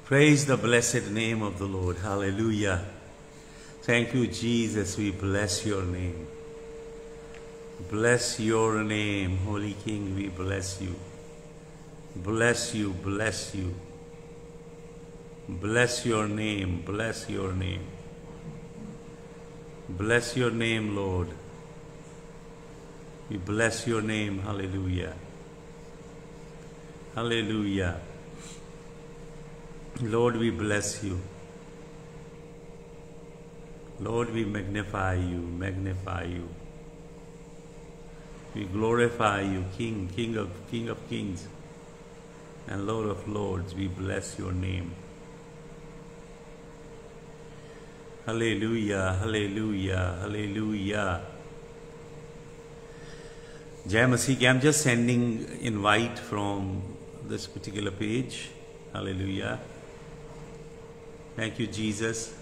Praise the blessed name of the Lord. Hallelujah. Thank you, Jesus. We bless your name. Bless your name, Holy King. We bless you. Bless you, bless you. Bless your name, bless your name. Bless your name, Lord. We bless your name. Hallelujah. Hallelujah. Lord, we bless you. Lord, we magnify you, magnify you. We glorify you, King of kings and Lord of lords. We bless your name. Hallelujah, hallelujah, hallelujah. Jai Masih. I'm just sending invite from this particular page. Hallelujah. Thank you, Jesus.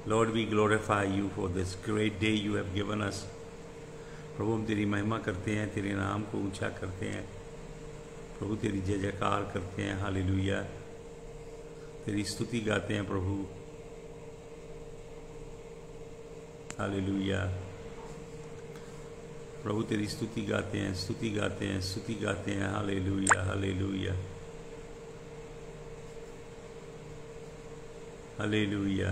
Lord, we glorify you for this great day you have given us. प्रभु हम तेरी महिमा करते हैं, तेरे नाम को ऊंचा करते हैं प्रभु, तेरी जय जयकार करते हैं। हालेलुया। तेरी स्तुति गाते हैं प्रभु। हालेलुया। प्रभु तेरी स्तुति गाते हैं, स्तुति गाते हैं, स्तुति गाते हैं। Hallelujah, hallelujah, hallelujah.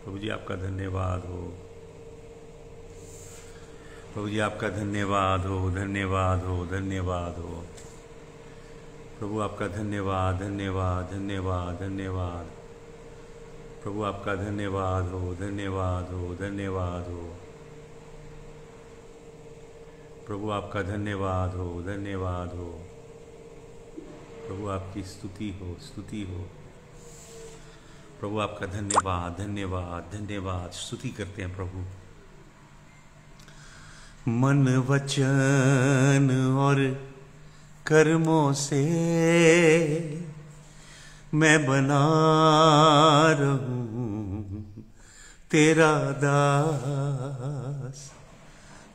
प्रभु जी आपका धन्यवाद हो, प्रभु जी आपका धन्यवाद हो, धन्यवाद हो, धन्यवाद हो। प्रभु आपका धन्यवाद, धन्यवाद, धन्यवाद, धन्यवाद। प्रभु आपका धन्यवाद हो, धन्यवाद हो, धन्यवाद हो। प्रभु आपका धन्यवाद हो, धन्यवाद हो। प्रभु आपकी स्तुति हो, स्तुति हो। प्रभु आपका धन्यवाद, धन्यवाद, धन्यवाद। स्तुति करते हैं प्रभु। मन वचन और कर्मों से मैं बना रहूं तेरा दास,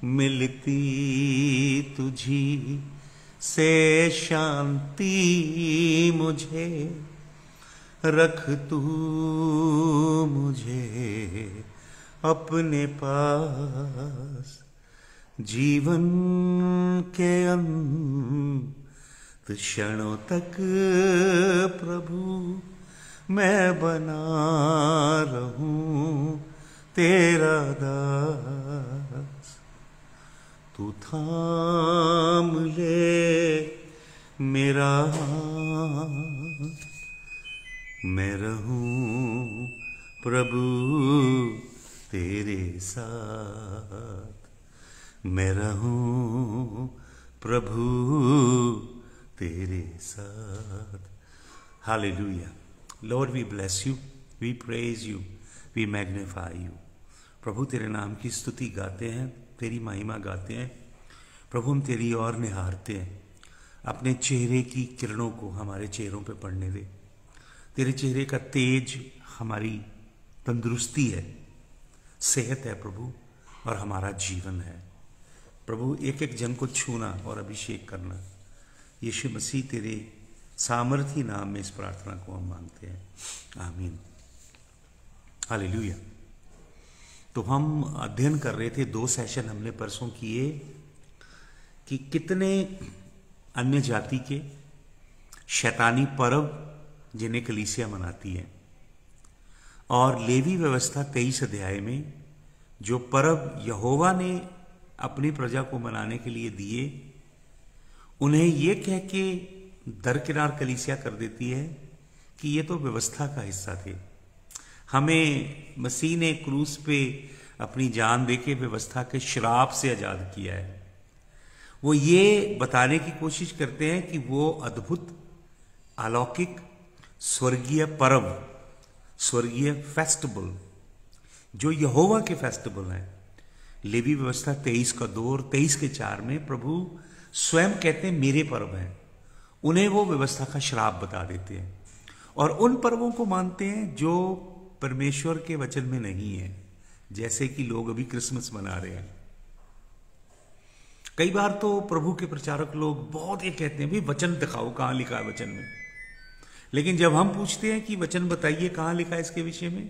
मिलती तुझी से शांति मुझे, रख तू मुझे अपने पास। जीवन के अंत क्षणों तक प्रभु मैं बना रहूं तेरा दास। तू थाम ले मेरा हाथ, मैं रहूं प्रभु तेरे साथ, मैं रहूं प्रभु तेरे साथ। Hallelujah. Lord we bless you, we praise you, we magnify you. प्रभु तेरे नाम की स्तुति गाते हैं, तेरी महिमा गाते हैं प्रभु। हम तेरी ओर निहारते हैं, अपने चेहरे की किरणों को हमारे चेहरों पे पड़ने दे। तेरे चेहरे का तेज हमारी तंदुरुस्ती है, सेहत है प्रभु, और हमारा जीवन है प्रभु। एक एक जन को छूना और अभिषेक करना, यीशु मसीह तेरे सामर्थी नाम में इस प्रार्थना को हम मांगते हैं, आमीन। हालेलुया। तो हम अध्ययन कर रहे थे, 2 सेशन हमने परसों किए कि कितने अन्य जाति के शैतानी पर्व जिन्हें कलीसिया मनाती है, और लेवी व्यवस्था 23 अध्याय में जो पर्व यहोवा ने अपनी प्रजा को मनाने के लिए दिए, उन्हें ये कह के दरकिनार कलीसिया कर देती है कि ये तो व्यवस्था का हिस्सा थे। हमें मसीह ने क्रूस पे अपनी जान देके व्यवस्था के श्राप से आजाद किया है। वो ये बताने की कोशिश करते हैं कि वो अद्भुत, अलौकिक, स्वर्गीय पर्व, स्वर्गीय फेस्टिवल जो यहोवा के फेस्टिवल हैं। लेवी व्यवस्था 23 का 2 और 23 के 4 में प्रभु स्वयं कहते हैं मेरे पर्व हैं। उन्हें वो व्यवस्था का श्राप बता देते हैं और उन पर्वों को मानते हैं जो परमेश्वर के वचन में नहीं है, जैसे कि लोग अभी क्रिसमस मना रहे हैं। कई बार तो प्रभु के प्रचारक लोग बहुत ये कहते हैं, भाई वचन दिखाओ, कहां लिखा है वचन में। लेकिन जब हम पूछते हैं कि वचन बताइए कहां लिखा है इसके विषय में,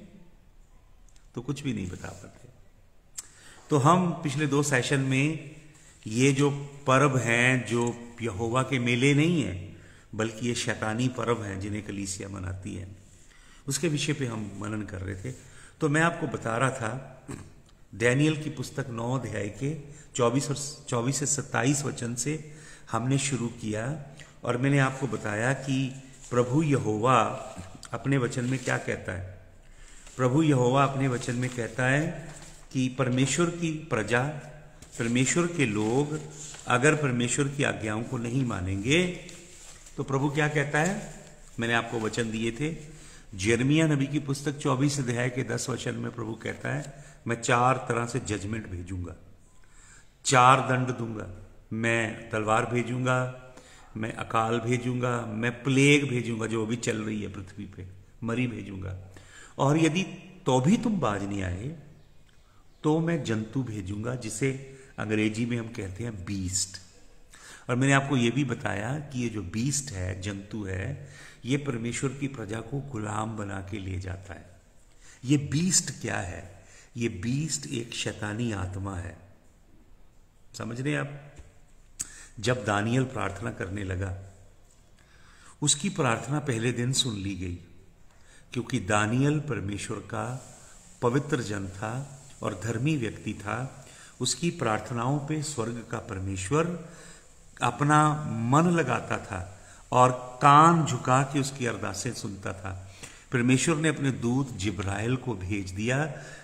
तो कुछ भी नहीं बता पाते। तो हम पिछले 2 सेशन में ये जो पर्व हैं, जो यहोवा के मेले नहीं है बल्कि ये शैतानी पर्व हैं जिन्हें कलीसिया मनाती है, उसके विषय पे हम मनन कर रहे थे। तो मैं आपको बता रहा था डैनियल की पुस्तक 9 अध्याय के 24 से 27 वचन से हमने शुरू किया, और मैंने आपको बताया कि प्रभु यहोवा अपने वचन में क्या कहता है। प्रभु यहोवा अपने वचन में कहता है कि परमेश्वर की प्रजा, परमेश्वर के लोग अगर परमेश्वर की आज्ञाओं को नहीं मानेंगे तो प्रभु क्या कहता है। मैंने आपको वचन दिए थे, यिर्मयाह नबी की पुस्तक 24 अध्याय के 10 वचन में प्रभु कहता है, मैं 4 तरह से जजमेंट भेजूंगा, 4 दंड दूंगा। मैं तलवार भेजूंगा, मैं अकाल भेजूंगा, मैं प्लेग भेजूंगा जो अभी चल रही है पृथ्वी पे, मरी भेजूंगा, और यदि तो भी तुम बाज नहीं आए तो मैं जंतु भेजूंगा जिसे अंग्रेजी में हम कहते हैं बीस्ट। और मैंने आपको यह भी बताया कि ये जो बीस्ट है, जंतु है, ये परमेश्वर की प्रजा को गुलाम बना के ले जाता है। ये बीस्ट क्या है? ये बीस्ट एक शैतानी आत्मा है। समझ रहे हैं आप? जब दानियल प्रार्थना करने लगा, उसकी प्रार्थना पहले दिन सुन ली गई, क्योंकि दानियल परमेश्वर का पवित्र जन था और धर्मी व्यक्ति था। उसकी प्रार्थनाओं पे स्वर्ग का परमेश्वर अपना मन लगाता था और कान झुका के उसकी अरदासें सुनता था। परमेश्वर ने अपने दूत जिब्राइल को भेज दिया,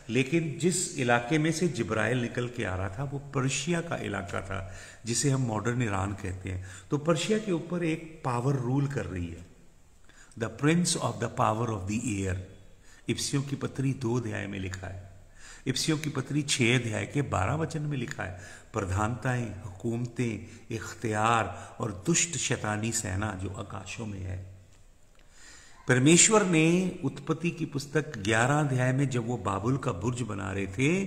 लेकिन जिस इलाके में से जिब्राइल निकल के आ रहा था वो पर्शिया का इलाका था, जिसे हम मॉडर्न ईरान कहते हैं। तो पर्शिया के ऊपर एक पावर रूल कर रही है, the prince of the power of the air. इफिसियों की पत्री 2 अध्याय में लिखा है, इफिसियों की पत्री 6 अध्याय के 12 वचन में लिखा है, प्रधानताएं, हुकूमतें, इख्तियार और दुष्ट शैतानी सेना जो आकाशों में है। परमेश्वर ने उत्पत्ति की पुस्तक 11 अध्याय में जब वो बाबुल का बुर्ज बना रहे थे,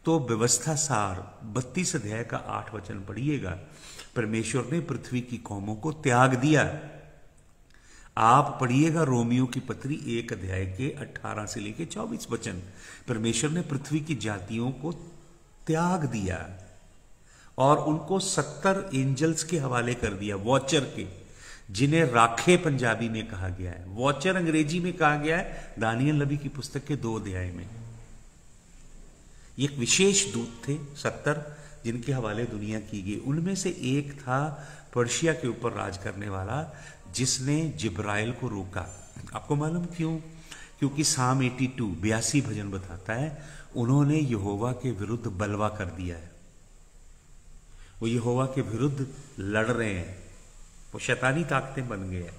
तो व्यवस्था सार 32 अध्याय का 8 वचन पढ़िएगा। परमेश्वर ने पृथ्वी की कौमों को त्याग दिया। आप पढ़िएगा रोमियो की पत्री 1 अध्याय के 18 से लेके 24 वचन। परमेश्वर ने पृथ्वी की जातियों को त्याग दिया और उनको 70 एंजल्स के हवाले कर दिया, वॉचर के, जिन्हें राखे पंजाबी में कहा गया है, वॉचर अंग्रेजी में कहा गया है दानियल नबी की पुस्तक के 2 अध्याय में। ये एक विशेष दूत थे 70 जिनके हवाले दुनिया की गई। उनमें से एक था पर्शिया के ऊपर राज करने वाला, जिसने जिब्राइल को रोका। आपको मालूम क्यों? क्योंकि साम 82 भजन बताता है, उन्होंने यहोवा के विरुद्ध बलवा कर दिया है। वो यहोवा के विरुद्ध लड़ रहे हैं, वो शैतानी ताकतें बन गए हैं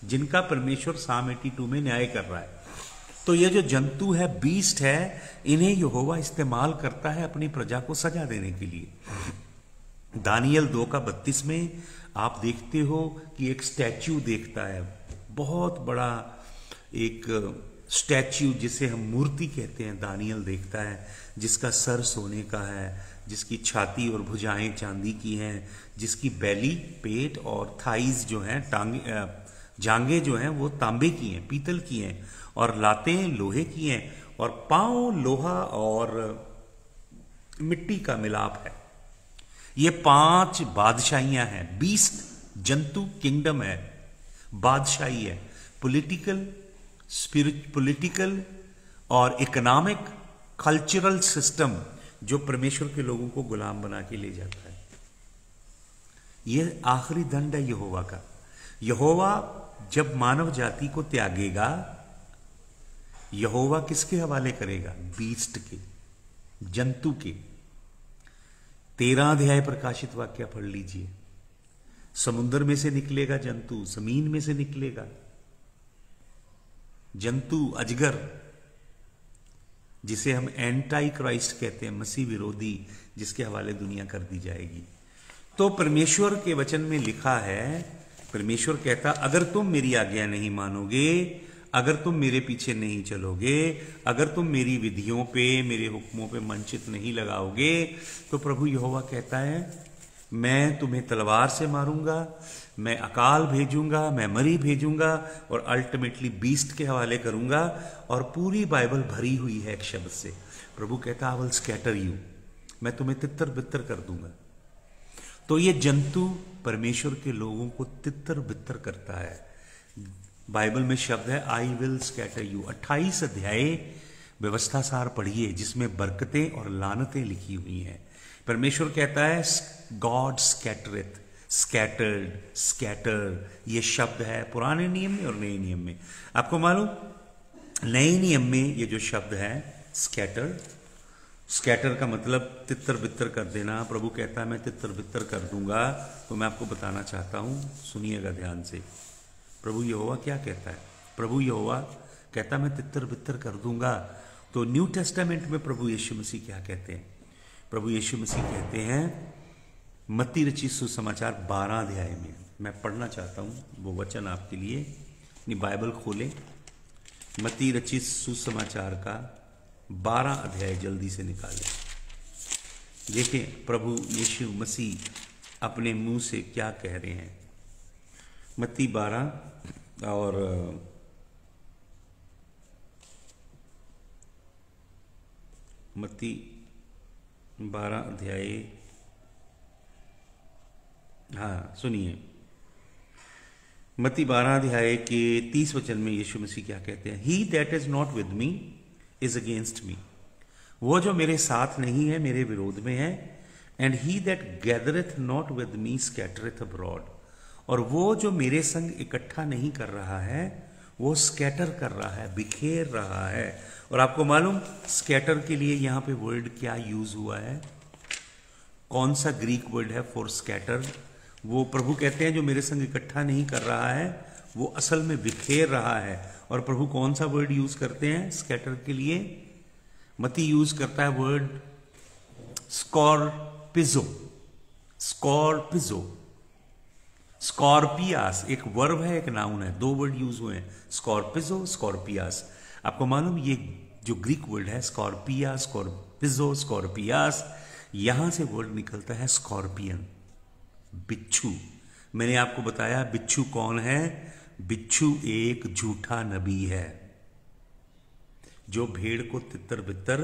जिनका परमेश्वर साम 82 में न्याय कर रहा है। तो ये जो जंतु है, बीस्ट है, इन्हें यहोवा इस्तेमाल करता है अपनी प्रजा को सजा देने के लिए। दानियल 2 का 32 में आप देखते हो कि एक स्टैच्यू देखता है, बहुत बड़ा एक स्टैच्यू जिसे हम मूर्ति कहते हैं, दानियल देखता है, जिसका सर सोने का है, जिसकी छाती और भुजाएं चांदी की हैं, जिसकी बैली, पेट और थाइज जो हैं, जांघें जो हैं वो तांबे की हैं, पीतल की हैं, और लातें लोहे की हैं, और पांव लोहा और मिट्टी का मिलाप है। ये 5 बादशाहियां हैं। बीस्ट जंतु किंगडम है, बादशाही है, पॉलिटिकल और इकोनॉमिक कल्चरल सिस्टम जो परमेश्वर के लोगों को गुलाम बना के ले जाता है। यह आखिरी दंड है यहोवा का। यहोवा जब मानव जाति को त्यागेगा, यहोवा किसके हवाले करेगा? बीस्ट के, जंतु के। 13 अध्याय प्रकाशित वाक्य पढ़ लीजिए। समुद्र में से निकलेगा जंतु, जमीन में से निकलेगा जंतु, अजगर, जिसे हम एंटाई क्राइस्ट कहते हैं, मसीह विरोधी, जिसके हवाले दुनिया कर दी जाएगी। तो परमेश्वर के वचन में लिखा है, परमेश्वर कहता, अगर तुम मेरी आज्ञा नहीं मानोगे, अगर तुम मेरे पीछे नहीं चलोगे, अगर तुम मेरी विधियों पे, मेरे हुक्मों पे मन चित नहीं लगाओगे, तो प्रभु यहोवा कहता है मैं तुम्हें तलवार से मारूंगा, मैं अकाल भेजूंगा, मैं मरी भेजूंगा और अल्टीमेटली बीस्ट के हवाले करूंगा। और पूरी बाइबल भरी हुई है एक शब्द से। प्रभु कहता है आई विल स्कैटर यू, मैं तुम्हें तितर बितर कर दूंगा। तो ये जंतु परमेश्वर के लोगों को तितर बितर करता है। बाइबल में शब्द है आई विल स्कैटर यू। 28 अध्याय व्यवस्था सार पढ़िए जिसमें बरकतें और लानतें लिखी हुई हैं। परमेश्वर कहता है गॉड स्कैटरथ, स्कैटर्ड, स्कैटर, ये शब्द है पुराने नियम में और नए नियम में। आपको मालूम नए नियम में ये जो शब्द है स्कैटर, स्कैटर का मतलब तितर बितर कर देना। प्रभु कहता है मैं तितर बितर कर दूंगा। तो मैं आपको बताना चाहता हूं, सुनिएगा ध्यान से। प्रभु यहोवा क्या कहता है? प्रभु यहोवा कहता है मैं तितर बितर कर दूंगा। तो न्यू टेस्टामेंट में प्रभु यीशु मसीह क्या कहते हैं? प्रभु यीशु मसीह कहते हैं मत्ती रचित सुसमाचार 12 अध्याय में, मैं पढ़ना चाहता हूं वो वचन आपके लिए। अपनी बाइबल खोलें, मत्ती रचित सुसमाचार का 12 अध्याय जल्दी से निकालें। देखें प्रभु यीशु मसीह अपने मुंह से क्या कह रहे हैं। मत्ती 12 और मत्ती 12 अध्याय, हाँ सुनिए, मत्ती 12 अध्याय के 30 वचन में यीशु मसीह क्या कहते हैं? He that is not with me is against me, वो जो मेरे साथ नहीं है मेरे विरोध में है। And he that gathereth not with me scattereth abroad, और वो जो मेरे संग इकट्ठा नहीं कर रहा है वो स्कैटर कर रहा है, बिखेर रहा है। और आपको मालूम स्कैटर के लिए यहां पे वर्ड क्या यूज हुआ है? कौन सा ग्रीक वर्ड है फॉर स्कैटर? वो प्रभु कहते हैं जो मेरे संग इकट्ठा नहीं कर रहा है वो असल में बिखेर रहा है। और प्रभु कौन सा वर्ड यूज करते हैं स्कैटर के लिए? मती यूज करता है वर्ड स्कॉर्पिजो, स्कॉर्पिजो, स्कॉर्पियास। एक वर्ब है एक नाउन है, दो वर्ड यूज हुए हैं, स्कॉर्पिजो, स्कॉर्पियास। आपको मालूम ये जो ग्रीक वर्ड है स्कॉर्पिया, स्कॉर्पिजो, स्कॉर्पियास, यहां से वर्ड निकलता है स्कॉर्पियन, बिच्छू। मैंने आपको बताया बिच्छू कौन है? बिच्छू एक झूठा नबी है जो भेड़ को तितर बितर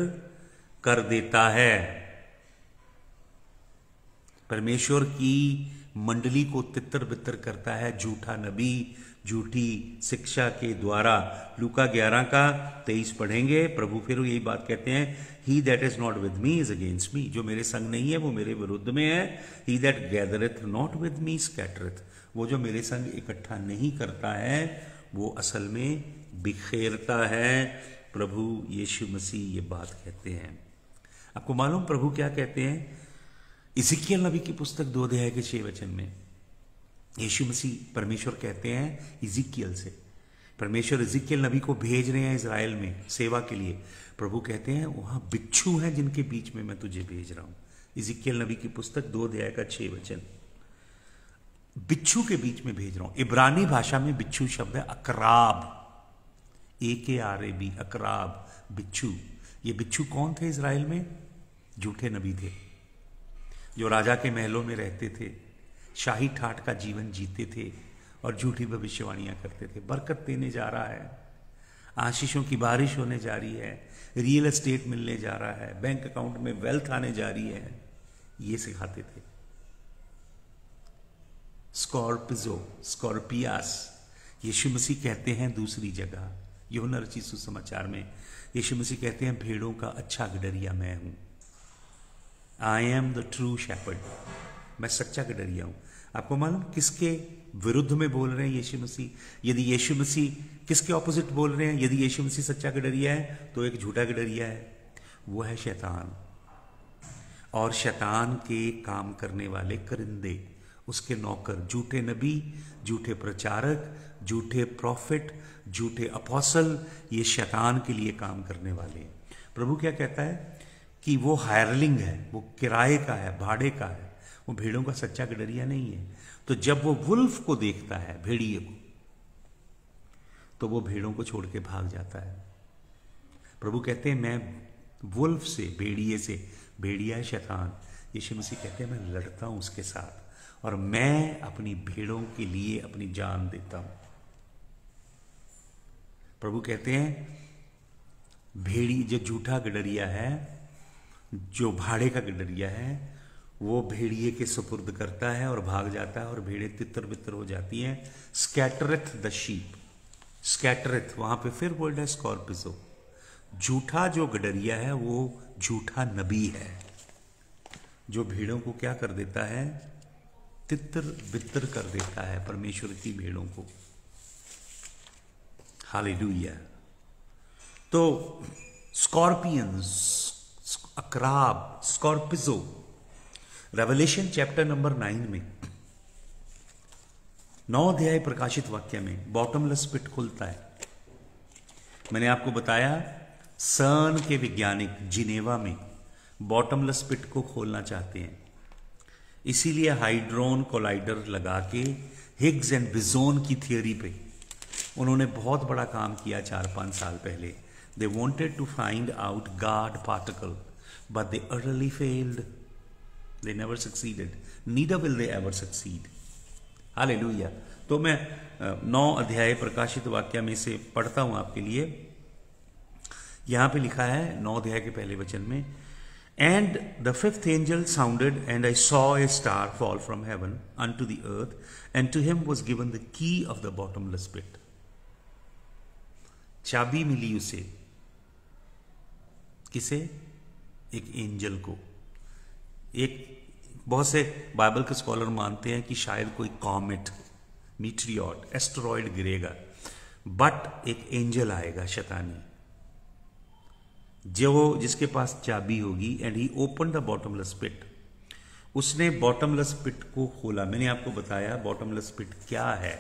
कर देता है। परमेश्वर की मंडली को तितर बितर करता है झूठा नबी, झूठी शिक्षा के द्वारा। लूका 11 का 23 पढ़ेंगे, प्रभु फिर यही बात कहते हैं, he that is not with me is against me, जो मेरे संग नहीं है वो मेरे विरुद्ध में है। ही that gathereth not with me स्कैटरeth, वो जो मेरे संग इकट्ठा नहीं करता है वो असल में बिखेरता है। प्रभु यीशु मसीह ये बात कहते हैं। आपको मालूम प्रभु क्या कहते हैं? इज़िकियल नबी की पुस्तक 2 अध्याय के 6 वचन में यीशु मसीह परमेश्वर कहते हैं इज़िकियल से, परमेश्वर इज़िकियल नबी को भेज रहे हैं इज़राइल में सेवा के लिए। प्रभु कहते हैं वहां बिच्छू हैं जिनके बीच में मैं तुझे भेज रहा हूं। इज़िकियल नबी की पुस्तक 2 अध्याय का 6 वचन, बिच्छू के बीच में भेज रहा हूं। इब्रानी भाषा में बिच्छू शब्द है अकराब, AKRAB, अकराब, बिच्छू। ये बिच्छू कौन थे इज़राइल में? झूठे नबी थे जो राजा के महलों में रहते थे, शाही ठाट का जीवन जीते थे और झूठी भविष्यवाणियां करते थे। बरकत देने जा रहा है, आशीषों की बारिश होने जा रही है, रियल एस्टेट मिलने जा रहा है, बैंक अकाउंट में वेल्थ आने जा रही है, ये सिखाते थे। स्कॉर्पिजो, स्कॉर्पियास, यीशु मसीह कहते हैं दूसरी जगह यूहन्ना रचित सुसमाचार में, यीशु मसीह कहते हैं भेड़ों का अच्छा गडरिया मैं हूं। I am the true shepherd, मैं सच्चा गडरिया हूं। आपको मालूम किसके विरुद्ध में बोल रहे हैं यीशु मसीह? यदि यीशु मसीह किसके ऑपोजिट बोल रहे हैं? यदि यीशु मसीह सच्चा गडरिया है तो एक झूठा गडरिया है, वो है शैतान। और शैतान के काम करने वाले करिंदे, उसके नौकर, झूठे नबी, झूठे प्रचारक, झूठे प्रॉफिट, झूठे अपोस्टल, ये शैतान के लिए काम करने वाले हैं। प्रभु क्या कहता है कि वो हायरलिंग है, वो किराए का है, भाड़े का है, वो भेड़ों का सच्चा गडरिया नहीं है। तो जब वो वुल्फ को देखता है, भेड़िए को, तो वो भेड़ों को छोड़ के भाग जाता है। प्रभु कहते हैं मैं वुल्फ से, भेड़िए से, भेड़िया है शैतान, यीशु मसीह कहते हैं मैं लड़ता हूं उसके साथ और मैं अपनी भेड़ों के लिए अपनी जान देता हूं। प्रभु कहते हैं भेड़ी जो झूठा गडरिया है, जो भाड़े का गडरिया है, वो भेड़िए के सुपुर्द करता है और भाग जाता है और भेड़े तितर बितर हो जाती हैं। स्कैटरथ द शीप, स्कैटरथ, वहां पे फिर वर्ड है स्कॉर्पिसो। झूठा जो गडरिया है वो झूठा नबी है, जो भेड़ों को क्या कर देता है, तितर बितर कर देता है, परमेश्वर की भेड़ों को। हालेलुया। तो स्कॉर्पियंस, अक्राब, स्कॉर्पिजो, रेवलेशन चैप्टर नंबर 9 में 9 अध्याय प्रकाशित वाक्य में बॉटमलेस पिट खुलता है। मैंने आपको बताया सर्न के वैज्ञानिक जिनेवा में बॉटमलेस पिट को खोलना चाहते हैं, इसीलिए हाइड्रोन कोलाइडर लगा के हिग्स एंड बोसोन की थियोरी पे उन्होंने बहुत बड़ा काम किया 4-5 साल पहले। They wanted to find out God particle but they utterly failed. They never succeeded. Neither will they ever succeed. Hallelujah. तो मैं 9 अध्याय प्रकाशित वाक्य में से पढ़ता हूं आपके लिए। यहां पे लिखा है 9 अध्याय के पहले वचन में, And the fifth angel sounded, and I saw a star fall from heaven unto the earth, and to him was given the key of the bottomless pit. चाबी मिली उसे, किसे? एक एंजल को। एक बहुत से बाइबल के स्कॉलर मानते हैं कि शायद कोई कॉमेट, मीटियोर, एस्टेरॉयड गिरेगा, बट एक एंजल आएगा शैतानी, जो जिसके पास चाबी होगी। And he open the bottomless pit, उसने बॉटमलेस पिट को खोला। मैंने आपको बताया बॉटमलेस पिट क्या है।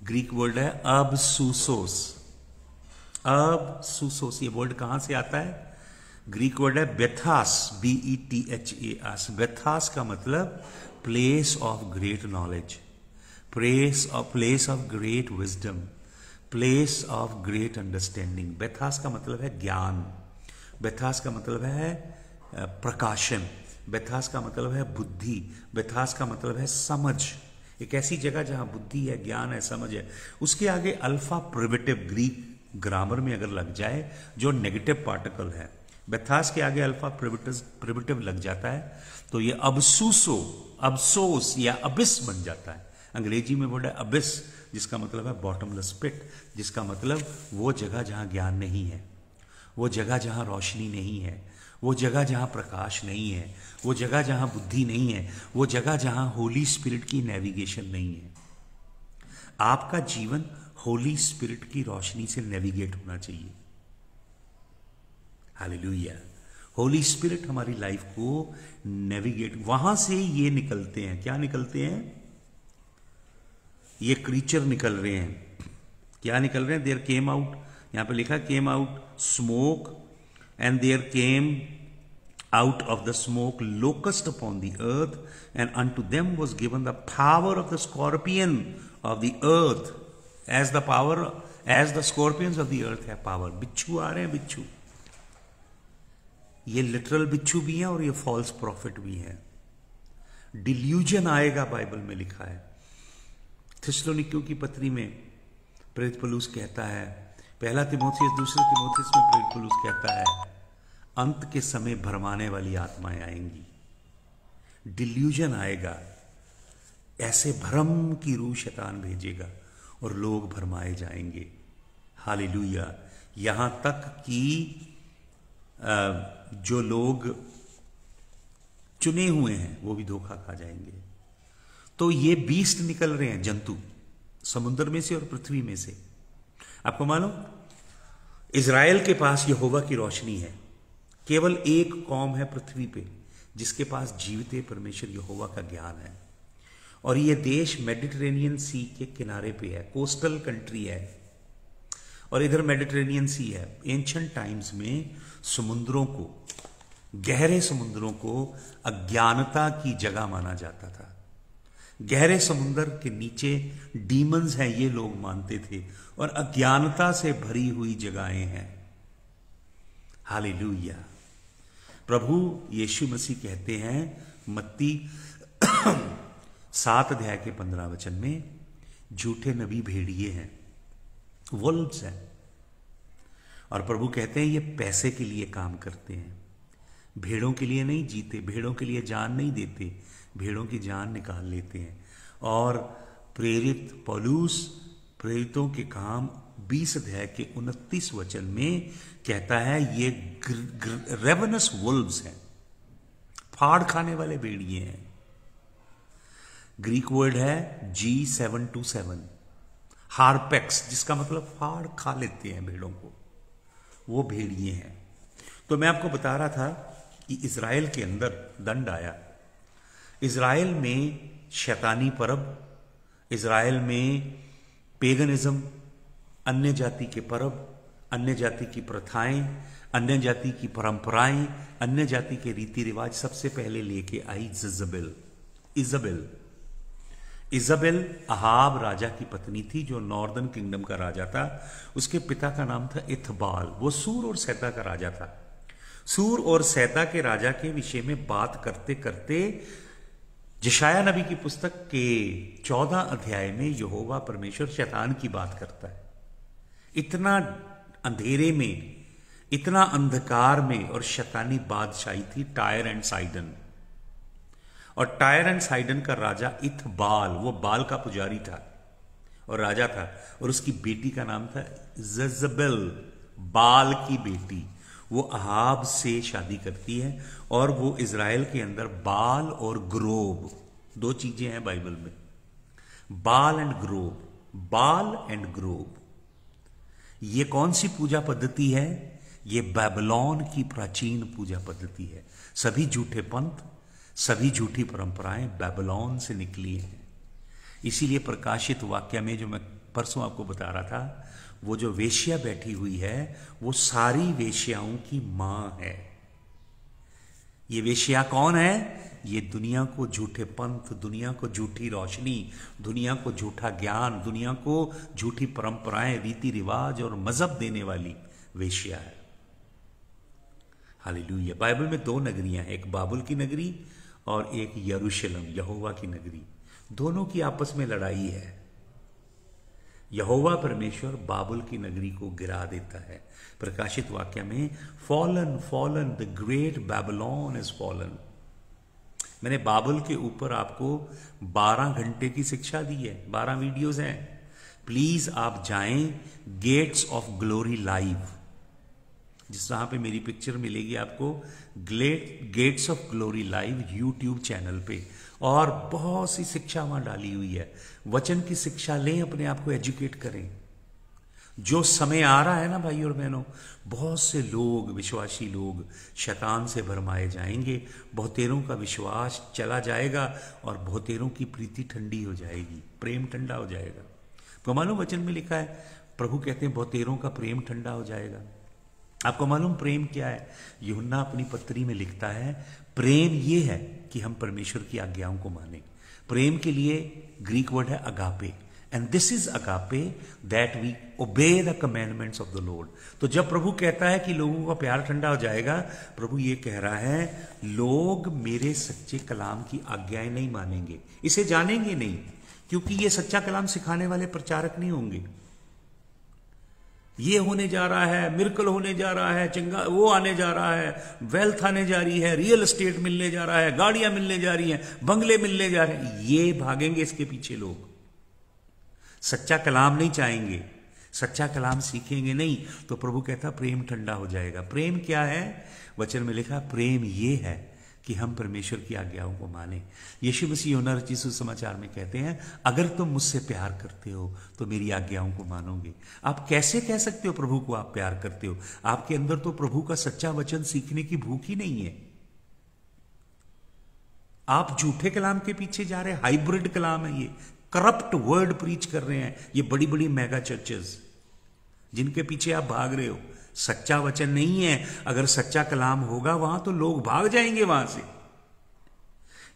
ग्रीक वर्ड है अबसूसोस। अबसूसोस, ये वर्ड कहां से आता है? ग्रीक वर्ड है बेथास, BETHAS। बेथास का मतलब place of great knowledge, place of great wisdom, place of great understanding. बेथास का मतलब है ज्ञान, बेथास का मतलब है प्रकाशन, बेथास का मतलब है बुद्धि, बेथास का मतलब है समझ। एक ऐसी जगह जहां बुद्धि है, ज्ञान है, समझ है। उसके आगे अल्फा प्रिविटिव, ग्रीक ग्रामर में अगर लग जाए, जो नेगेटिव पार्टिकल है, बेथास के आगे अल्फा प्रिविटिव लग जाता है तो ये अबसूसो, अबसोस या अबिस बन जाता है। अंग्रेजी में वर्ड है अबिस, जिसका मतलब है बॉटमलेस पिट, जिसका मतलब वो जगह जहां ज्ञान नहीं है, वो जगह जहां रोशनी नहीं है, वो जगह जहां प्रकाश नहीं है, वो जगह जहां बुद्धि नहीं है, वो जगह जहां होली स्पिरिट की नेविगेशन नहीं है। आपका जीवन होली स्पिरिट की रोशनी से नेविगेट होना चाहिए। हालेलुया। होली स्पिरिट हमारी लाइफ को नेविगेट, वहां से ये निकलते हैं। क्या निकलते हैं? ये क्रीचर निकल रहे हैं। क्या निकल रहे हैं? देयर केम आउट, यहां पे लिखा came out smoke, and there came out of the smoke locust upon the earth, and unto them was given the power of the scorpion of the earth, as the power, as the scorpions of the earth have power. बिच्छू आ रहे हैं, बिच्छू। ये literal बिच्छू भी हैं और ये फॉल्स प्रॉफिट भी हैं। डिल्यूजन आएगा, बाइबल में लिखा है। थिस्सलुनीकियों की पत्री में प्रेरित पौलुस कहता है, पहला तीमुथियुस, दूसरे तीमुथियुस में प्रेरित पौलुस कहता है, अंत के समय भरमाने वाली आत्माएं आएंगी, डिल्यूजन आएगा, ऐसे भ्रम की रूह शैतान भेजेगा और लोग भरमाए जाएंगे। हालेलुया। यहां तक कि जो लोग चुने हुए हैं वो भी धोखा खा जाएंगे। तो ये बीस्ट निकल रहे हैं, जंतु, समुद्र में से और पृथ्वी में से। आपको मालूम, इज़राइल के पास यहोवा की रोशनी है। केवल एक कौम है पृथ्वी पे जिसके पास जीवित परमेश्वर यहोवा का ज्ञान है, और ये देश मेडिटेरेनियन सी के किनारे पे है, कोस्टल कंट्री है, और इधर मेडिटेरेनियन सी है। एंशिएंट टाइम्स में समुद्रों को, गहरे समुद्रों को अज्ञानता की जगह माना जाता था। गहरे समुद्र के नीचे डीमंस हैं, ये लोग मानते थे, और अज्ञानता से भरी हुई जगहें हैं। हालेलुया। प्रभु यीशु मसीह कहते हैं मत्ती 7 अध्याय के 15 वचन में, झूठे नबी भेड़िए हैं, वुल्व्स हैं। और प्रभु कहते हैं ये पैसे के लिए काम करते हैं, भेड़ों के लिए नहीं जीते, भेड़ों के लिए जान नहीं देते, भेड़ों की जान निकाल लेते हैं। और प्रेरित पौलुस प्रेरितों के काम 20 अध्याय के 29 वचन में कहता है ये रेवनस वुल्व्स हैं, फाड़ खाने वाले भेड़िए हैं। ग्रीक वर्ड है G727, हार्पेक्स, जिसका मतलब फाड़ खा लेते हैं भेड़ों को, वो भेड़िए हैं। तो मैं आपको बता रहा था कि इज़राइल के अंदर दंड आया। इज़राइल में शैतानी परब, इज़राइल में पेगनिज्म, अन्य जाति के परब, अन्य जाति की प्रथाएं, अन्य जाति की परंपराएं, अन्य जाति के रीति रिवाज सबसे पहले लेके आई इज़ाबेल अहाब राजा की पत्नी थी, जो नॉर्दर्न किंगडम का राजा था। उसके पिता का नाम था इथबाल, वो सूर और सैता का राजा था। सूर और सैता के राजा के विषय में बात करते करते यशायाह नबी की पुस्तक के 14 अध्याय में यहोवा परमेश्वर शैतान की बात करता है। इतना अंधेरे में, इतना अंधकार में और शैतानी बादशाही थी टायर एंड साइडन। और टायर एंड साइडन का राजा इथबाल, वो बाल का पुजारी था और राजा था, और उसकी बेटी का नाम था जज़बेल, बाल की बेटी। वो अहाब से शादी करती है और वो इज़राइल के अंदर बाल और ग्रोब, दो चीजें हैं बाइबल में, बाल एंड ग्रोब, बाल एंड ग्रोब। ये कौन सी पूजा पद्धति है? ये बाबिलोन की प्राचीन पूजा पद्धति है। सभी झूठे पंथ, सभी झूठी परंपराएं बाबिलोन से निकली हैं। इसीलिए प्रकाशित वाक्य में जो मैं परसों आपको बता रहा था, वो जो वेश्या बैठी हुई है वो सारी वेश्याओं की मां है। ये वेश्या कौन है? ये दुनिया को झूठे पंथ, दुनिया को झूठी रोशनी, दुनिया को झूठा ज्ञान, दुनिया को झूठी परंपराएं, रीति रिवाज और मजहब देने वाली वेश्या है। हालेलुया। बाइबल में दो नगरियां हैं, एक बाबुल की नगरी और एक यरूशलेम, यहोवा की नगरी। दोनों की आपस में लड़ाई है। यहोवा परमेश्वर बाबुल की नगरी को गिरा देता है। प्रकाशित वाक्य में fallen fallen the great Babylon is fallen. मैंने बाबुल के ऊपर आपको 12 घंटे की शिक्षा दी है, 12 वीडियोस हैं। प्लीज आप जाएं गेट्स ऑफ ग्लोरी लाइव, जिस जहां पे मेरी पिक्चर मिलेगी आपको, Gates of Glory live YouTube channel पे, और बहुत सी शिक्षा वहां डाली हुई है। वचन की शिक्षा लें, अपने आप को एजुकेट करें। जो समय आ रहा है ना भाई और बहनों, बहुत से लोग, विश्वासी लोग शैतान से भरमाए जाएंगे, बहुतेरों का विश्वास चला जाएगा और बहुतेरों की प्रीति ठंडी हो जाएगी, प्रेम ठंडा हो जाएगा। तो मालूम वचन में लिखा है, प्रभु कहते हैं बहुतेरों का प्रेम ठंडा हो जाएगा। आपको मालूम प्रेम क्या है? यूहन्ना अपनी पत्री में लिखता है, प्रेम ये है कि हम परमेश्वर की आज्ञाओं को माने। प्रेम के लिए ग्रीक वर्ड है agape, and this is agape that we obey the commandments of the Lord. तो जब प्रभु कहता है कि लोगों का प्यार ठंडा हो जाएगा, प्रभु ये कह रहा है लोग मेरे सच्चे कलाम की आज्ञाएं नहीं मानेंगे, इसे जानेंगे नहीं, क्योंकि ये सच्चा कलाम सिखाने वाले प्रचारक नहीं होंगे। ये होने जा रहा है, मिरेकल होने जा रहा है, चंगा वो आने जा रहा है, वेल्थ आने जा रही है, रियल एस्टेट मिलने जा रहा है, गाड़ियां मिलने जा रही हैं, बंगले मिलने जा रहे हैं, ये भागेंगे इसके पीछे लोग। सच्चा कलाम नहीं चाहेंगे, सच्चा कलाम सीखेंगे नहीं, तो प्रभु कहता प्रेम ठंडा हो जाएगा। प्रेम क्या है? वचन में लिखा प्रेम ये है कि हम परमेश्वर की आज्ञाओं को माने। यीशु मसीह यूहन्ना रचित सुसमाचार में कहते हैं, अगर तुम मुझसे प्यार करते हो तो मेरी आज्ञाओं को मानोगे। आप कैसे कह सकते हो प्रभु को आप प्यार करते हो? आपके अंदर तो प्रभु का सच्चा वचन सीखने की भूख ही नहीं है। आप झूठे कलाम के पीछे जा रहे हैं, हाइब्रिड कलाम है ये, करप्ट वर्ड प्रीच कर रहे हैं ये बड़ी बड़ी मेगा चर्चेस, जिनके पीछे आप भाग रहे हो। सच्चा वचन नहीं है। अगर सच्चा कलाम होगा वहां तो लोग भाग जाएंगे वहां से।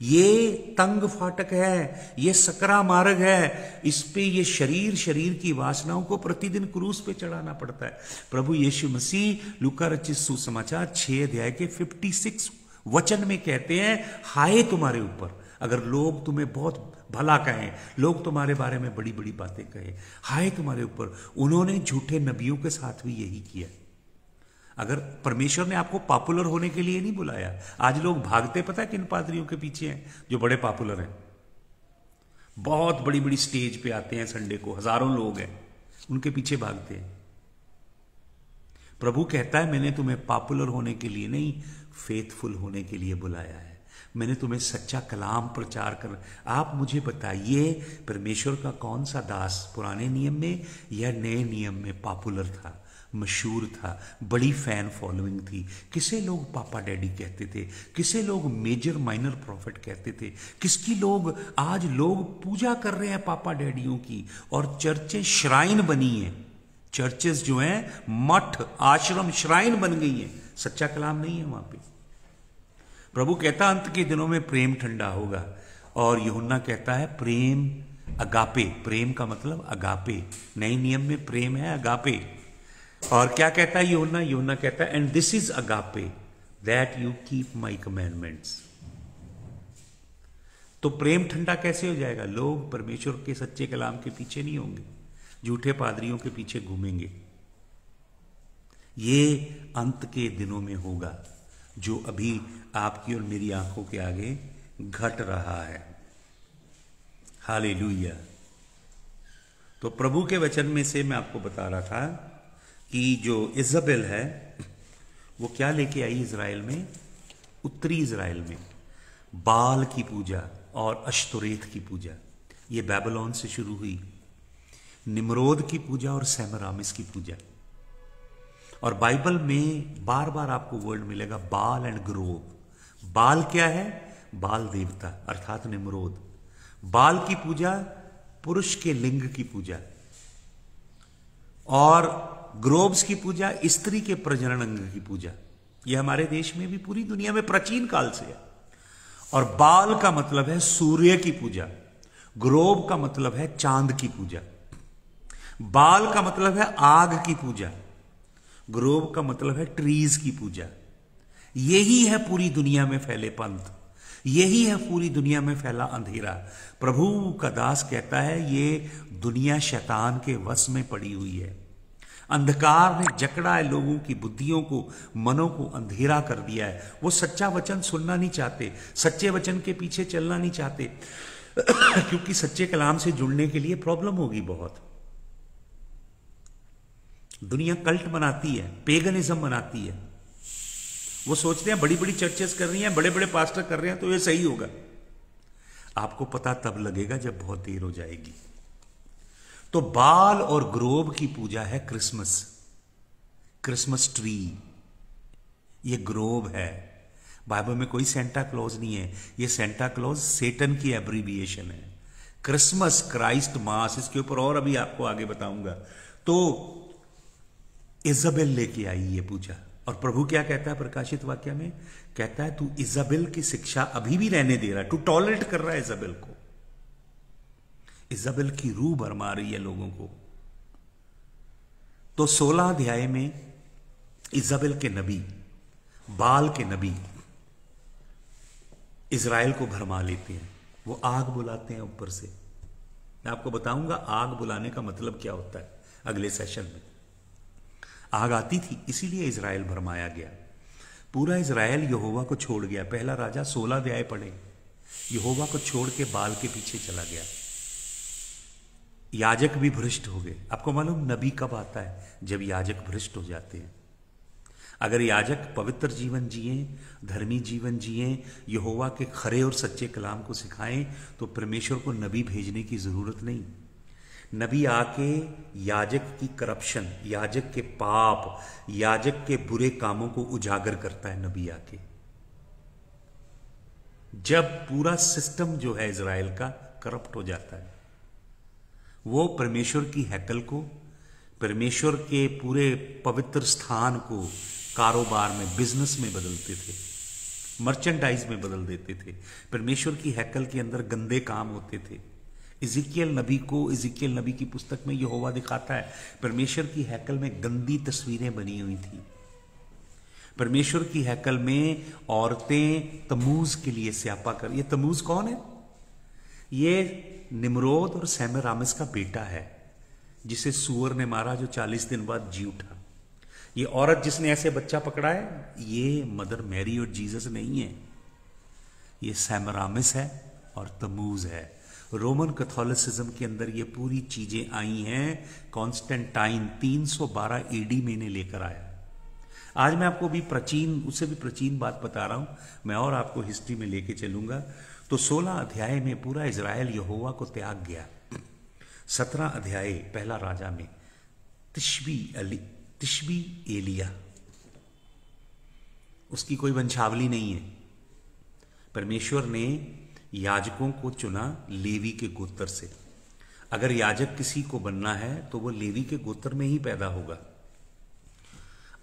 ये तंग फाटक है, ये सकरा मार्ग है, इस पे ये शरीर की वासनाओं को प्रतिदिन क्रूस पे चढ़ाना पड़ता है। प्रभु यीशु मसीह लूका रचित सुसमाचार 6 अध्याय के 56 वचन में कहते हैं, हाय तुम्हारे ऊपर अगर लोग तुम्हें बहुत भला कहें, लोग तुम्हारे बारे में बड़ी बड़ी बातें कहें, हाय तुम्हारे ऊपर। उन्होंने झूठे नबियों के साथ भी यही किया। अगर परमेश्वर ने आपको पॉपुलर होने के लिए नहीं बुलाया, आज लोग भागते पता है किन पादरियों के पीछे हैं जो बड़े पॉपुलर हैं, बहुत बड़ी बड़ी स्टेज पे आते हैं संडे को, हजारों लोग हैं, उनके पीछे भागते हैं। प्रभु कहता है मैंने तुम्हें पॉपुलर होने के लिए नहीं, फेथफुल होने के लिए बुलाया है। मैंने तुम्हें सच्चा कलाम प्रचार कर। आप मुझे बताइए परमेश्वर का कौन सा दास पुराने नियम में या नए नियम में पॉपुलर था, मशहूर था, बड़ी फैन फॉलोइंग थी? किसे लोग पापा डैडी कहते थे, किसे लोग मेजर माइनर प्रॉफिट कहते थे, किसकी लोग आज लोग पूजा कर रहे हैं पापा डैडियों की, और चर्चें श्राइन बनी हैं। चर्चेस जो हैं मठ आश्रम श्राइन बन गई हैं, सच्चा कलाम नहीं है वहां पे। प्रभु कहता अंत के दिनों में प्रेम ठंडा होगा, और यूहन्ना कहता है प्रेम अगापे, प्रेम का मतलब अगापे, नए नियम में प्रेम है अगापे। और क्या कहता है यूहन्ना? यूहन्ना कहता है and this is agape that you keep my commandments. तो प्रेम ठंडा कैसे हो जाएगा? लोग परमेश्वर के सच्चे कलाम के पीछे नहीं होंगे, झूठे पादरियों के पीछे घूमेंगे। ये अंत के दिनों में होगा, जो अभी आपकी और मेरी आंखों के आगे घट रहा है। हालेलुया। तो प्रभु के वचन में से मैं आपको बता रहा था कि जो इज़ाबेल है वो क्या लेके आई इज़राइल में, उत्तरी इज़राइल में बाल की पूजा और अश्तोरेत की पूजा। ये बैबलोन से शुरू हुई, निम्रोद की पूजा और सेमरामिस की पूजा। और बाइबल में बार बार आपको वर्ड मिलेगा बाल एंड ग्रोव। बाल क्या है? बाल देवता अर्थात निम्रोद। बाल की पूजा पुरुष के लिंग की पूजा, और ग्रोव्स की पूजा स्त्री के प्रजनन अंग की पूजा। यह हमारे देश में भी पूरी दुनिया में प्राचीन काल से है। और बाल का मतलब है सूर्य की पूजा, ग्रोव का मतलब है चांद की पूजा, बाल का मतलब है आग की पूजा, ग्रोव का मतलब है ट्रीज की पूजा। यही है पूरी दुनिया में फैले पंथ, यही है पूरी दुनिया में फैला अंधेरा। प्रभु का दास कहता है ये दुनिया शैतान के वश में पड़ी हुई है। अंधकार ने जकड़ा है लोगों की बुद्धियों को, मनों को अंधेरा कर दिया है। वो सच्चा वचन सुनना नहीं चाहते, सच्चे वचन के पीछे चलना नहीं चाहते क्योंकि सच्चे कलाम से जुड़ने के लिए प्रॉब्लम होगी बहुत। दुनिया कल्ट बनाती है, पेगनिज्म बनाती है। वो सोचते हैं बड़ी बड़ी चर्चेस कर रही हैं, बड़े बड़े पास्टर कर रहे हैं तो ये सही होगा। आपको पता तब लगेगा जब बहुत देर हो जाएगी। तो बाल और ग्रोव की पूजा है क्रिसमस, क्रिसमस ट्री, ये ग्रोव है। बाइबल में कोई सेंटा क्लॉज नहीं है, ये सेंटा क्लॉज सेटन की एब्रीविएशन है। क्रिसमस क्राइस्ट मास, इसके ऊपर और अभी आपको आगे बताऊंगा। तो इज़ाबेल लेके आई ये पूजा, और प्रभु क्या कहता है प्रकाशित वाक्य में? कहता है तू इज़ाबेल की शिक्षा अभी भी रहने दे रहा है, तू टॉलरेट कर रहा है इज़ाबेल को। इज़ाबेल की रूह भरमा रही है लोगों को। तो 16 अध्याय में इज़ाबेल के नबी, बाल के नबी इज़राइल को भरमा लेते हैं। वो आग बुलाते हैं ऊपर से। मैं आपको बताऊंगा आग बुलाने का मतलब क्या होता है अगले सेशन में। आग आती थी इसीलिए इज़राइल भरमाया गया। पूरा इज़राइल यहोवा को छोड़ गया। पहला राजा 16 अध्याय पढ़े, यहोवा को छोड़ के बाल के पीछे चला गया। याजक भी भ्रष्ट हो गए। आपको मालूम नबी कब आता है? जब याजक भ्रष्ट हो जाते हैं। अगर याजक पवित्र जीवन जिए, धर्मी जीवन जिए, यहोवा के खरे और सच्चे कलाम को सिखाएं, तो परमेश्वर को नबी भेजने की जरूरत नहीं। नबी आके याजक की करप्शन, याजक के पाप, याजक के बुरे कामों को उजागर करता है। नबी आके जब पूरा सिस्टम जो है इज़राइल का करप्ट हो जाता है, वो परमेश्वर की हैकल को, परमेश्वर के पूरे पवित्र स्थान को कारोबार में, बिजनेस में बदलते थे। मर्चेंडाइज में बदल देते थे। परमेश्वर की हैकल के अंदर गंदे काम होते थे। इज़िकियल नबी की पुस्तक में यहोवा दिखाता है परमेश्वर की हैकल में गंदी तस्वीरें बनी हुई थी। परमेश्वर की हैकल में औरतें तमूज के लिए स्यापा कर, ये तमूज कौन है? ये निम्रोद और सेमिरामिस का बेटा है जिसे सूअर ने मारा, जो 40 दिन बाद जी उठा। ये औरत जिसने ऐसे बच्चा पकड़ा है, ये मदर मैरी और जीसस नहीं है, ये सेमिरामिस है और तमूज है। रोमन कैथोलिसिज्म के अंदर ये पूरी चीजें आई हैं। कॉन्स्टेंटाइन 312 एडी में इन्हें लेकर आया। आज मैं आपको भी उससे भी प्राचीन बात बता रहा हूं मैं, और आपको हिस्ट्री में लेके चलूंगा। तो 16 अध्याय में पूरा इजराइल यहोवा को त्याग गया। 17 अध्याय पहला राजा में तिशबी एलिया, उसकी कोई वंशावली नहीं है। परमेश्वर ने याजकों को चुना लेवी के गोत्र से। अगर याजक किसी को बनना है तो वो लेवी के गोत्र में ही पैदा होगा।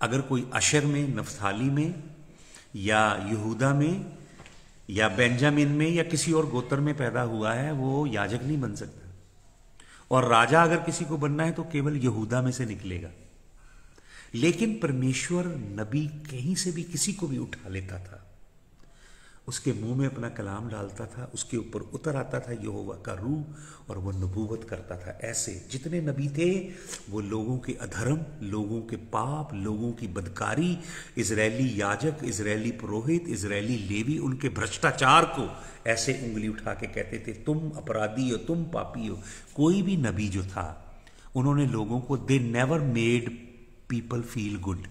अगर कोई अशर में, नफ्ताली में या यहूदा में या बेंजामिन में या किसी और गोत्र में पैदा हुआ है, वो याजक नहीं बन सकता। और राजा अगर किसी को बनना है तो केवल यहूदा में से निकलेगा। लेकिन परमेश्वर नबी कहीं से भी किसी को भी उठा लेता था, उसके मुंह में अपना कलाम डालता था, उसके ऊपर उतर आता था यहोवा का रूह और वह नबूवत करता था। ऐसे जितने नबी थे वो लोगों के अधर्म, लोगों के पाप, लोगों की बदकारी, इजरायली याजक, इजरायली पुरोहित, इजरायली लेवी, उनके भ्रष्टाचार को ऐसे उंगली उठा के कहते थे तुम अपराधी हो, तुम पापी हो। कोई भी नबी जो था, उन्होंने लोगों को, they never made people feel good.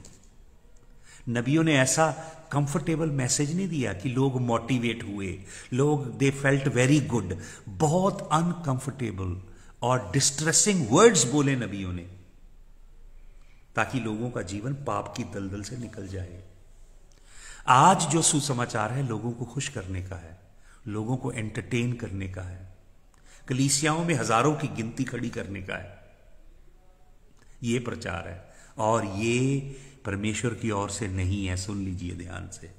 नबियों ने ऐसा कंफर्टेबल मैसेज नहीं दिया कि लोग मोटिवेट हुए, लोग दे फेल्ट वेरी गुड। बहुत अनकंफर्टेबल और डिस्ट्रेसिंग वर्ड्स बोले नबियों ने, ताकि लोगों का जीवन पाप की दलदल से निकल जाए। आज जो सुसमाचार है लोगों को खुश करने का है, लोगों को एंटरटेन करने का है, कलीसियाओं में हजारों की गिनती खड़ी करने का है, ये प्रचार है। और ये परमेश्वर की ओर से नहीं है, सुन लीजिए ध्यान से।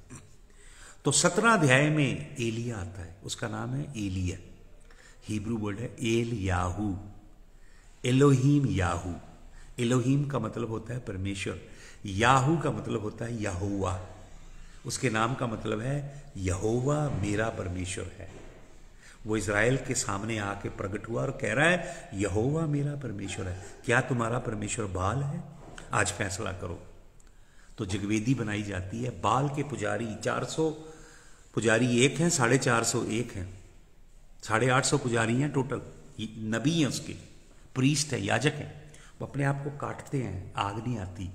तो 17 अध्याय में एलिया आता है, उसका नाम है एलिया। हिब्रू वर्ड है L Yahoo, Elohim Yahoo. Elohim का मतलब होता है परमेश्वर, याहू का मतलब होता है यहोवा। उसके नाम का मतलब है यहोवा मेरा परमेश्वर है। वो इज़राइल के सामने आके प्रकट हुआ और कह रहा है यहोवा मेरा परमेश्वर है। क्या तुम्हारा परमेश्वर बाल है? आज फैसला करो। तो जगवेदी बनाई जाती है। बाल के पुजारी 400 पुजारी एक हैं, 450 एक हैं, 850 पुजारी हैं टोटल। नबी हैं, उसके प्रीस्ट है, याजक हैं। वो अपने आप को काटते हैं, आग नहीं आती,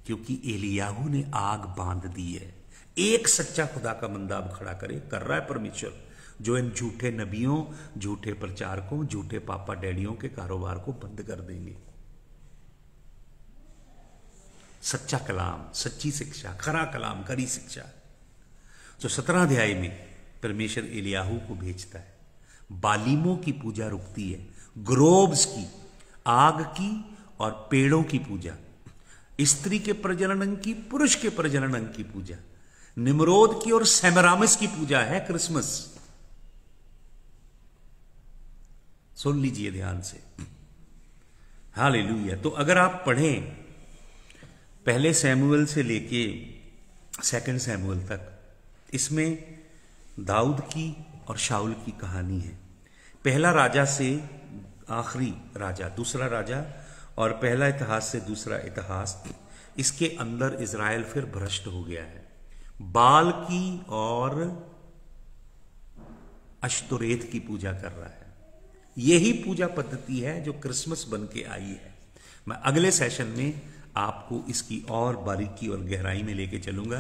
क्योंकि एलियाहू ने आग बांध दी है। एक सच्चा खुदा का बंदा अब खड़ा कर रहा है परमेश्वर, जो इन झूठे नबियों, झूठे प्रचारकों, झूठे पापा डैडियों के कारोबार को बंद कर देंगे। सच्चा कलाम, सच्ची शिक्षा, खरा कलाम, खरी शिक्षा। तो 17 अध्याय में परमेश्वर एलियाहू को भेजता है। बालिमों की पूजा रुकती है, ग्रोव्स की, आग की और पेड़ों की पूजा, स्त्री के प्रजनन अंग की, पुरुष के प्रजनन अंग की पूजा, निम्रोद की और सेमिरामिस की पूजा है क्रिसमस। सुन लीजिए ध्यान से, हालेलुया। तो अगर आप पढ़ें पहले सैमुअल से लेके 2 सैमुअल तक, इसमें दाऊद की और शाऊल की कहानी है। पहला राजा से आखिरी राजा, दूसरा राजा, और पहला इतिहास से दूसरा इतिहास, इसके अंदर इज़राइल फिर भ्रष्ट हो गया है। बाल की और अश्तोरेत की पूजा कर रहा है। यही पूजा पद्धति है जो क्रिसमस बन के आई है। मैं अगले सेशन में आपको इसकी और बारीकी और गहराई में लेके चलूंगा,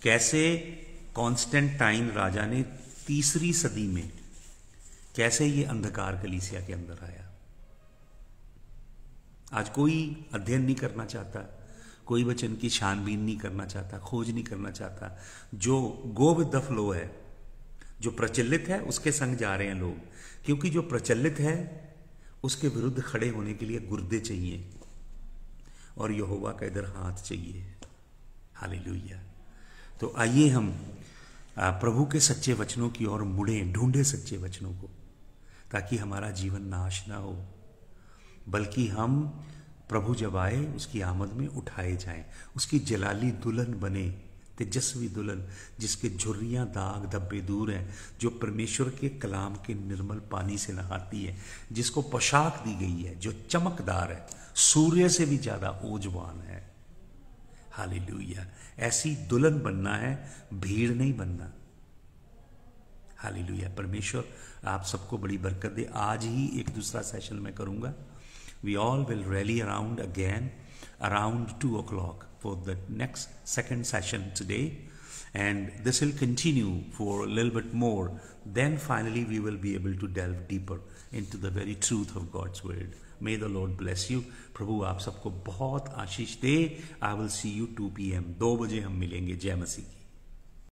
कैसे कॉन्स्टेंटाइन राजा ने 3री सदी में कैसे ये अंधकार कलीसिया के अंदर आया। आज कोई अध्ययन नहीं करना चाहता, कोई वचन की छानबीन नहीं करना चाहता, खोज नहीं करना चाहता। जो गो विद द फ्लो है, जो प्रचलित है, उसके संग जा रहे हैं लोग, क्योंकि जो प्रचलित है उसके विरुद्ध खड़े होने के लिए गुर्दे चाहिए और यहोवा का इधर हाथ चाहिए। हालेलुया। तो आइए हम प्रभु के सच्चे वचनों की ओर मुड़े, ढूंढे सच्चे वचनों को, ताकि हमारा जीवन नाश ना हो, बल्कि हम प्रभु जब आए उसकी आमद में उठाए जाएं, उसकी जलाली दुल्हन बने, तेजस्वी दुल्हन जिसके झुर्रियां दाग धब्बे दूर हैं, जो परमेश्वर के कलाम के निर्मल पानी से नहाती है, जिसको पोशाक दी गई है जो चमकदार है, सूर्य से भी ज्यादा ओजवान है। हालेलुया। ऐसी दुल्हन बनना है, भीड़ नहीं बनना। हालेलुया। परमेश्वर आप सबको बड़ी बरकत दे। आज ही एक दूसरा सेशन मैं करूंगा। We all will rally around again around 2 o'clock for the next second session today, and this will continue for a little bit more. Then finally we will be able to delve deeper into the very truth of God's word. May the Lord bless you. प्रभु आप सबको बहुत आशीष दे। I will see you 2 PM, 2 बजे हम मिलेंगे। जय मसीह की।